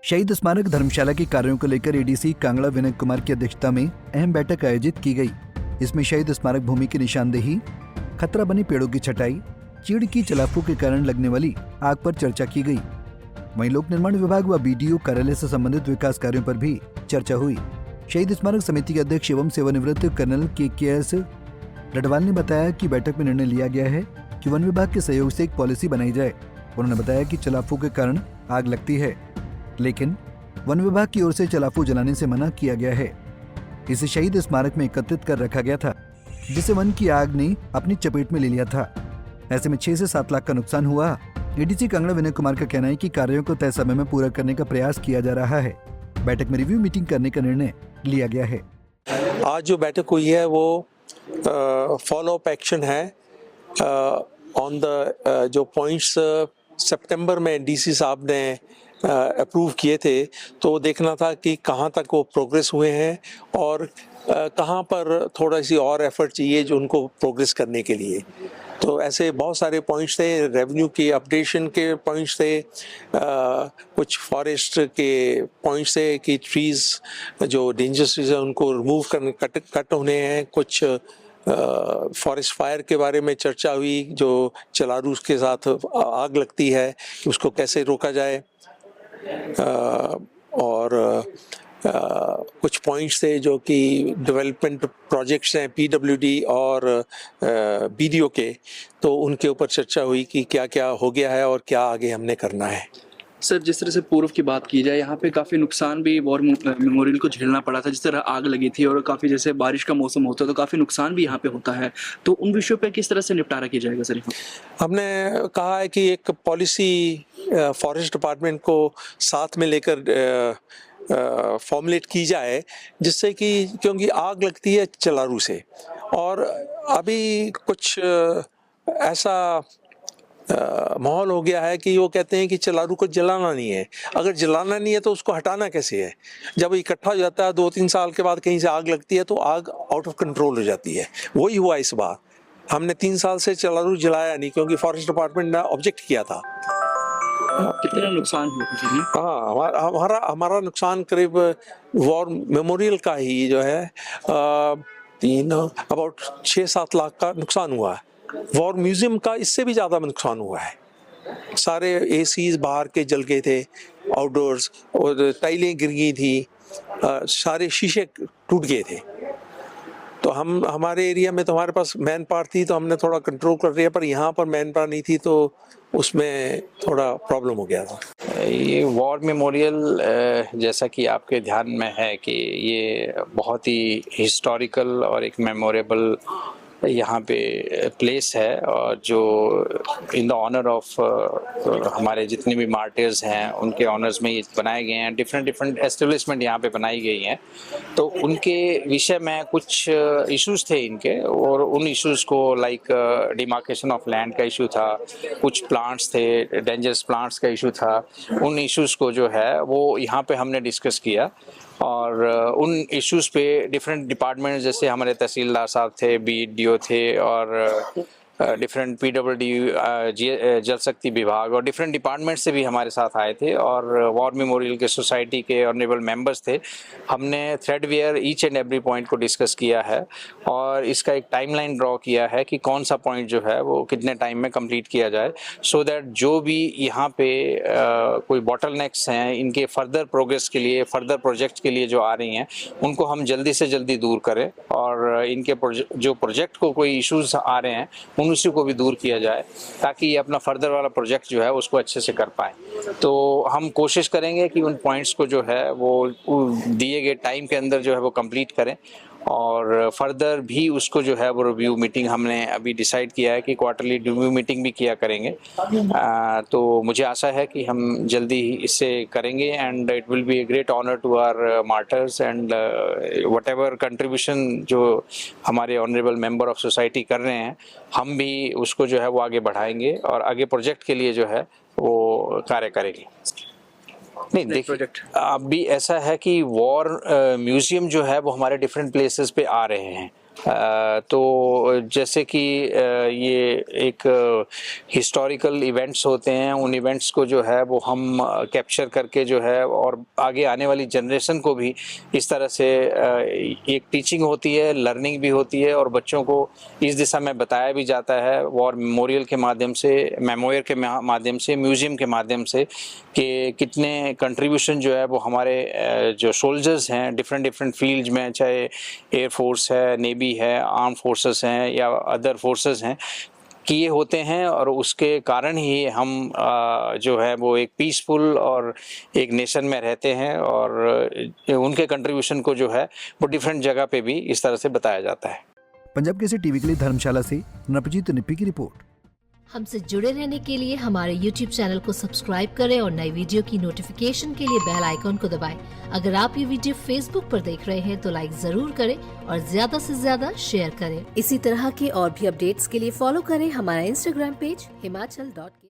शहीद स्मारक धर्मशाला के कार्यों को लेकर एडीसी कांगड़ा विनय कुमार की अध्यक्षता में अहम बैठक आयोजित की गई। इसमें शहीद स्मारक भूमि की निशानदेही, खतरा बनी पेड़ों की छटाई, चीड़ की चलाफों के कारण लगने वाली आग पर चर्चा की गई। वहीं लोक निर्माण विभाग व बीडीओ कार्यालय से संबंधित विकास कार्यों पर भी चर्चा हुई। शहीद स्मारक समिति के अध्यक्ष एवं सेवानिवृत्त कर्नल के.एस. रडवाल ने बताया कि बैठक में निर्णय लिया गया है कि वन विभाग के सहयोग से एक पॉलिसी बनाई जाए। उन्होंने बताया कि चलाफों के कारण आग लगती है, लेकिन वन विभाग की ओर से चलाफू जलाने से मना किया गया है। इसे शहीद स्मारक में एकत्रित कर रखा गया था, जिसे वन की आग ने अपनी चपेट में ले लिया था। ऐसे में 6 से 7 लाख का नुकसान हुआ। एडीसी कांगड़ा विनय कुमार का कहना है कि कार्यों को तय समय में पूरा करने का प्रयास किया जा रहा है। बैठक में रिव्यू मीटिंग करने का निर्णय लिया गया है। आज जो बैठक हुई है वो फॉलो अप एक्शन है ऑन द जो पॉइंट्स सितंबर में डीसी साहब ने अप्रूव किए थे, तो देखना था कि कहाँ तक वो प्रोग्रेस हुए हैं और कहाँ पर थोड़ा सी और एफर्ट चाहिए जो उनको प्रोग्रेस करने के लिए। तो ऐसे बहुत सारे पॉइंट्स थे, रेवेन्यू के अपडेशन के पॉइंट्स थे, कुछ फॉरेस्ट के पॉइंट्स थे कि ट्रीज जो डेंजरस ट्रीज है उनको रिमूव करने कट होने हैं। कुछ फॉरेस्ट फायर के बारे में चर्चा हुई, जो चलारू के साथ आग लगती है कि उसको कैसे रोका जाए। और कुछ पॉइंट्स थे जो कि डेवलपमेंट प्रोजेक्ट्स हैं पीडब्ल्यूडी और बीडीओ के, तो उनके ऊपर चर्चा हुई कि क्या क्या हो गया है और क्या आगे हमने करना है। सर, जिस तरह से पूर्व की बात की जाए, यहाँ पे काफ़ी नुकसान भी वॉर मेमोरियल को झेलना पड़ा था। जिस तरह आग लगी थी और काफ़ी जैसे बारिश का मौसम होता है तो काफ़ी नुकसान भी यहाँ पे होता है, तो उन विषयों पे किस तरह से निपटारा किया जाएगा सर? हमने कहा है कि एक पॉलिसी फॉरेस्ट डिपार्टमेंट को साथ में लेकर फॉर्मुलेट की जाए, जिससे कि क्योंकि आग लगती है चलारू से और अभी कुछ ऐसा माहौल हो गया है कि वो कहते हैं कि चलारू को जलाना नहीं है। अगर जलाना नहीं है तो उसको हटाना कैसे है? जब इकट्ठा हो जाता है 2-3 साल के बाद कहीं से आग लगती है तो आग आउट ऑफ कंट्रोल हो जाती है। वही हुआ इस बार। हमने 3 साल से चलारू जलाया नहीं क्योंकि फॉरेस्ट डिपार्टमेंट ने ऑब्जेक्ट किया था। कितना नुकसान हुआ? हाँ, हमारा नुकसान करीब वॉर मेमोरियल का ही जो है अबाउट 6-7 लाख का नुकसान हुआ है। वॉर म्यूजियम का इससे भी ज़्यादा नुकसान हुआ है। सारे एसीज बाहर के जल गए थे, आउटडोर्स, और टाइलें गिर गई थी, सारे शीशे टूट गए थे। तो हमारे एरिया में तो हमारे पास मैन पावर थी तो हमने थोड़ा कंट्रोल कर लिया, पर यहाँ पर मैन पावर नहीं थी तो उसमें थोड़ा प्रॉब्लम हो गया था। ये वॉर मेमोरियल जैसा कि आपके ध्यान में है कि ये बहुत ही हिस्टोरिकल और एक मेमोरेबल यहाँ पे प्लेस है, और जो इन द ऑनर ऑफ हमारे जितने भी मार्टिर्स हैं उनके ऑनर्स में ये बनाए गए हैं। डिफरेंट एस्टेब्लिशमेंट यहाँ पे बनाई गई हैं, तो उनके विषय में कुछ इश्यूज थे इनके, और उन इश्यूज को लाइक डिमार्केशन ऑफ लैंड का इशू था, कुछ प्लांट्स थे, डेंजरस प्लांट्स का इशू था। उन इश्यूज को जो है वो यहाँ पे हमने डिस्कस किया, और उन इश्यूज पे डिफरेंट डिपार्टमेंट, जैसे हमारे तहसीलदार साहब थे, बीडीओ थे, और डिफरेंट पीडब्ल्यूडी जल शक्ति विभाग और डिफरेंट डिपार्टमेंट से भी हमारे साथ आए थे, और वॉर मेमोरियल के सोसाइटी के ऑनरेबल मेंबर्स थे। हमने थ्रेडवेयर ईच एंड एवरी पॉइंट को डिस्कस किया है, और इसका एक टाइमलाइन ड्रॉ किया है कि कौन सा पॉइंट जो है वो कितने टाइम में कंप्लीट किया जाए, सो दैट जो भी यहाँ पे कोई बॉटलनेक्स हैं इनके फर्दर प्रोग्रेस के लिए, फर्दर प्रोजेक्ट के लिए जो आ रही हैं, उनको हम जल्दी से जल्दी दूर करें, और इनके जो प्रोजेक्ट को कोई इश्यूज आ रहे हैं उन इश्यू को भी दूर किया जाए, ताकि ये अपना फर्दर वाला प्रोजेक्ट जो है उसको अच्छे से कर पाए। तो हम कोशिश करेंगे कि उन पॉइंट्स को जो है वो दिए गए टाइम के अंदर जो है वो कंप्लीट करें, और फर्दर भी उसको जो है वो रिव्यू मीटिंग हमने अभी डिसाइड किया है कि क्वार्टरली रिव्यू मीटिंग भी किया करेंगे। तो मुझे आशा है कि हम जल्दी ही इससे करेंगे, and it will be a great honour to our martyrs, and whatever contribution जो हमारे ऑनरेबल मेंबर ऑफ सोसाइटी कर रहे हैं, हम भी उसको जो है वो आगे बढ़ाएंगे और आगे प्रोजेक्ट के लिए जो है वो कार्य करेंगे। नहीं, देखिए, अब भी ऐसा है कि वॉर म्यूजियम जो है वो हमारे डिफरेंट प्लेसेस पे आ रहे हैं, तो जैसे कि ये एक हिस्टोरिकल इवेंट्स होते हैं, उन इवेंट्स को जो है वो हम कैप्चर करके जो है और आगे आने वाली जनरेशन को भी इस तरह से एक टीचिंग होती है, लर्निंग भी होती है और बच्चों को इस दिशा में बताया भी जाता है वॉर मेमोरियल के माध्यम से, मेमोयर के माध्यम से, म्यूज़ियम के माध्यम से कि कितने कंट्रीब्यूशन जो है वो हमारे जो सोल्जर्स हैं डिफरेंट फील्ड्स में, चाहे एयर फोर्स है, नेवी है, आर्म फोर्सेस हैं या अदर फोर्सेस हैं, किए होते हैं और उसके कारण ही हम जो है वो एक पीसफुल और एक नेशन में रहते हैं और उनके कंट्रीब्यूशन को जो है वो डिफरेंट जगह पे भी इस तरह से बताया जाता है। पंजाब केसरी टीवी के लिए धर्मशाला से नवजीत निप्पी की रिपोर्ट। हमसे जुड़े रहने के लिए हमारे YouTube चैनल को सब्सक्राइब करें और नई वीडियो की नोटिफिकेशन के लिए बेल आइकॉन को दबाएं। अगर आप ये वीडियो Facebook पर देख रहे हैं तो लाइक जरूर करें और ज्यादा से ज्यादा शेयर करें। इसी तरह के और भी अपडेट्स के लिए फॉलो करें हमारा Instagram पेज himachal.ke।